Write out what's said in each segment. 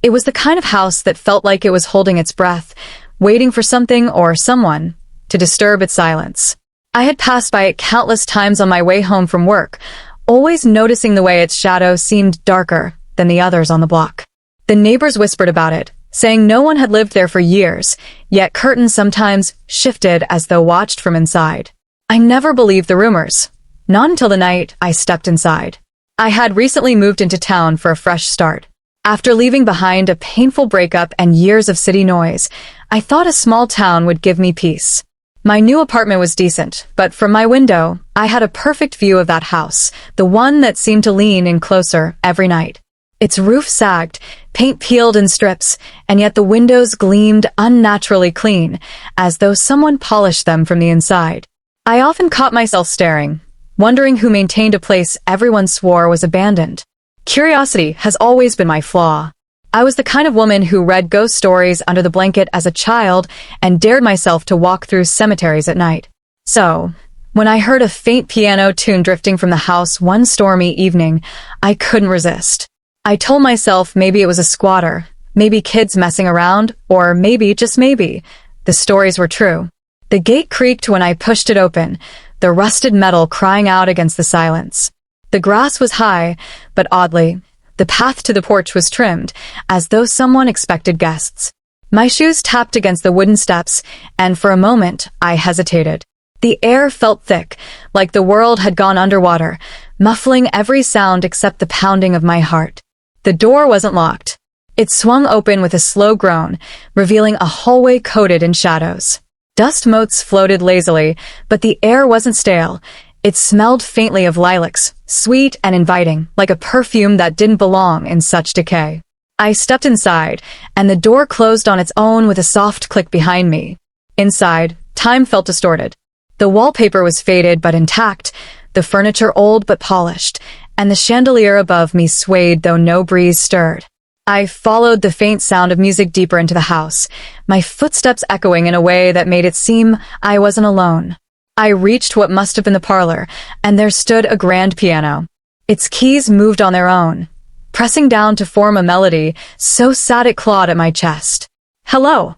It was the kind of house that felt like it was holding its breath, waiting for something or someone to disturb its silence. I had passed by it countless times on my way home from work, always noticing the way its shadow seemed darker than the others on the block. The neighbors whispered about it, saying no one had lived there for years, yet curtains sometimes shifted as though watched from inside. I never believed the rumors, not until the night I stepped inside. I had recently moved into town for a fresh start. After leaving behind a painful breakup and years of city noise, I thought a small town would give me peace. My new apartment was decent, but from my window, I had a perfect view of that house, the one that seemed to lean in closer every night. Its roof sagged, paint peeled in strips, and yet the windows gleamed unnaturally clean, as though someone polished them from the inside. I often caught myself staring, wondering who maintained a place everyone swore was abandoned. Curiosity has always been my flaw. I was the kind of woman who read ghost stories under the blanket as a child and dared myself to walk through cemeteries at night. So, when I heard a faint piano tune drifting from the house one stormy evening, I couldn't resist. I told myself maybe it was a squatter, maybe kids messing around, or maybe, just maybe, the stories were true. The gate creaked when I pushed it open, the rusted metal crying out against the silence. The grass was high, but oddly, the path to the porch was trimmed, as though someone expected guests. My shoes tapped against the wooden steps, and for a moment, I hesitated. The air felt thick, like the world had gone underwater, muffling every sound except the pounding of my heart. The door wasn't locked. It swung open with a slow groan, revealing a hallway coated in shadows. Dust motes floated lazily, but the air wasn't stale. It smelled faintly of lilacs, sweet and inviting, like a perfume that didn't belong in such decay. I stepped inside, and the door closed on its own with a soft click behind me. Inside, time felt distorted. The wallpaper was faded but intact, the furniture old but polished, and the chandelier above me swayed though no breeze stirred. I followed the faint sound of music deeper into the house, my footsteps echoing in a way that made it seem I wasn't alone. I reached what must have been the parlor, and there stood a grand piano. Its keys moved on their own, pressing down to form a melody so sad it clawed at my chest. "Hello,"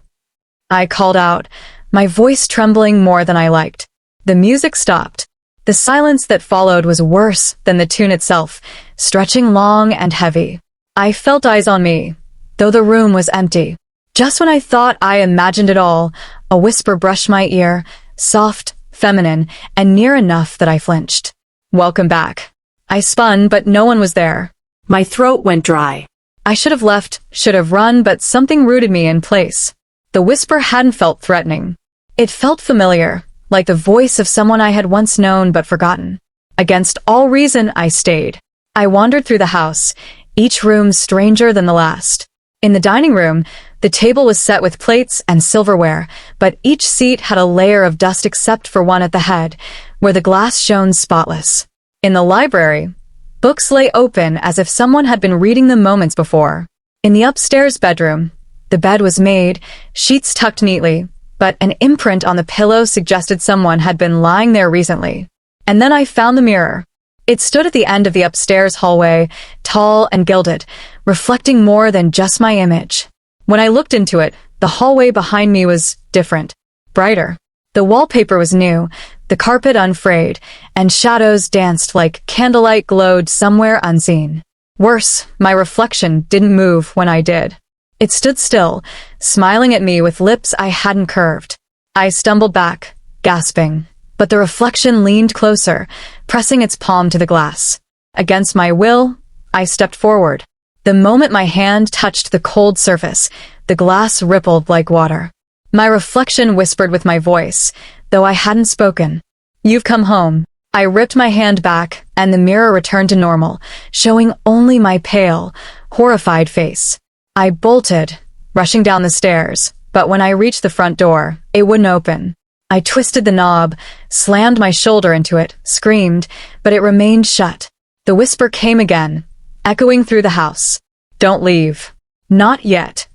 I called out, my voice trembling more than I liked. The music stopped. The silence that followed was worse than the tune itself, stretching long and heavy. I felt eyes on me, though the room was empty. Just when I thought I imagined it all, a whisper brushed my ear, soft, feminine, and near enough that I flinched. "Welcome back." I spun, but no one was there. My throat went dry. I should have left, should have run, but something rooted me in place. The whisper hadn't felt threatening. It felt familiar, like the voice of someone I had once known but forgotten. Against all reason, I stayed. I wandered through the house, each room stranger than the last. In the dining room, the table was set with plates and silverware, but each seat had a layer of dust except for one at the head, where the glass shone spotless. In the library, books lay open as if someone had been reading them moments before. In the upstairs bedroom, the bed was made, sheets tucked neatly, but an imprint on the pillow suggested someone had been lying there recently. And then I found the mirror. It stood at the end of the upstairs hallway, tall and gilded, reflecting more than just my image. When I looked into it, the hallway behind me was different, brighter. The wallpaper was new, the carpet unfrayed, and shadows danced like candlelight glowed somewhere unseen. Worse, my reflection didn't move when I did. It stood still, smiling at me with lips I hadn't curved. I stumbled back, gasping, but the reflection leaned closer, pressing its palm to the glass. Against my will, I stepped forward. The moment my hand touched the cold surface, the glass rippled like water. My reflection whispered with my voice, though I hadn't spoken. "You've come home." I ripped my hand back, and the mirror returned to normal, showing only my pale, horrified face. I bolted, rushing down the stairs, but when I reached the front door, it wouldn't open. I twisted the knob, slammed my shoulder into it, screamed, but it remained shut. The whisper came again, echoing through the house. "Don't leave. Not yet."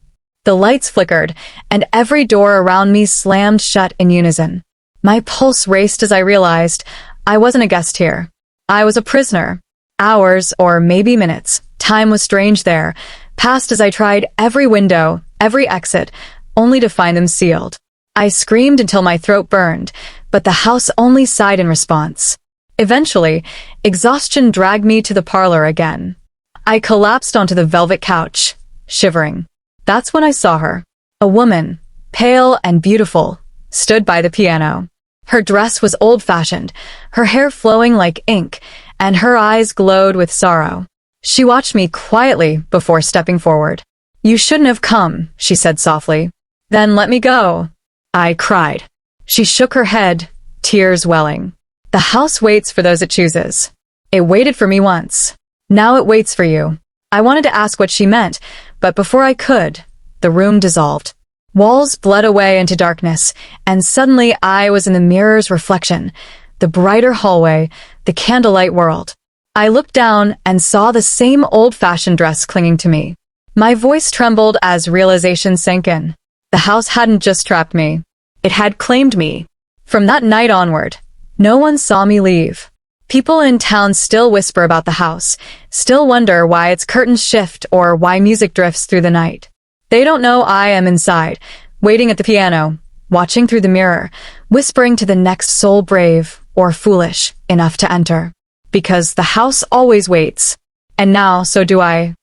The lights flickered, and every door around me slammed shut in unison. My pulse raced as I realized I wasn't a guest here. I was a prisoner. Hours, or maybe minutes. Time was strange there, passed as I tried every window, every exit, only to find them sealed. I screamed until my throat burned, but the house only sighed in response. Eventually, exhaustion dragged me to the parlor again. I collapsed onto the velvet couch, shivering. That's when I saw her. A woman, pale and beautiful, stood by the piano. Her dress was old-fashioned, her hair flowing like ink, and her eyes glowed with sorrow. She watched me quietly before stepping forward. "You shouldn't have come," she said softly. "Then let me go," I cried. She shook her head, tears welling. "The house waits for those it chooses. It waited for me once. Now it waits for you." I wanted to ask what she meant, but before I could, the room dissolved. Walls bled away into darkness, and suddenly I was in the mirror's reflection, the brighter hallway, the candlelight world. I looked down and saw the same old-fashioned dress clinging to me. My voice trembled as realization sank in. The house hadn't just trapped me. It had claimed me. From that night onward, no one saw me leave. People in town still whisper about the house, still wonder why its curtains shift or why music drifts through the night. They don't know I am inside, waiting at the piano, watching through the mirror, whispering to the next soul brave or foolish enough to enter. Because the house always waits. And now, so do I.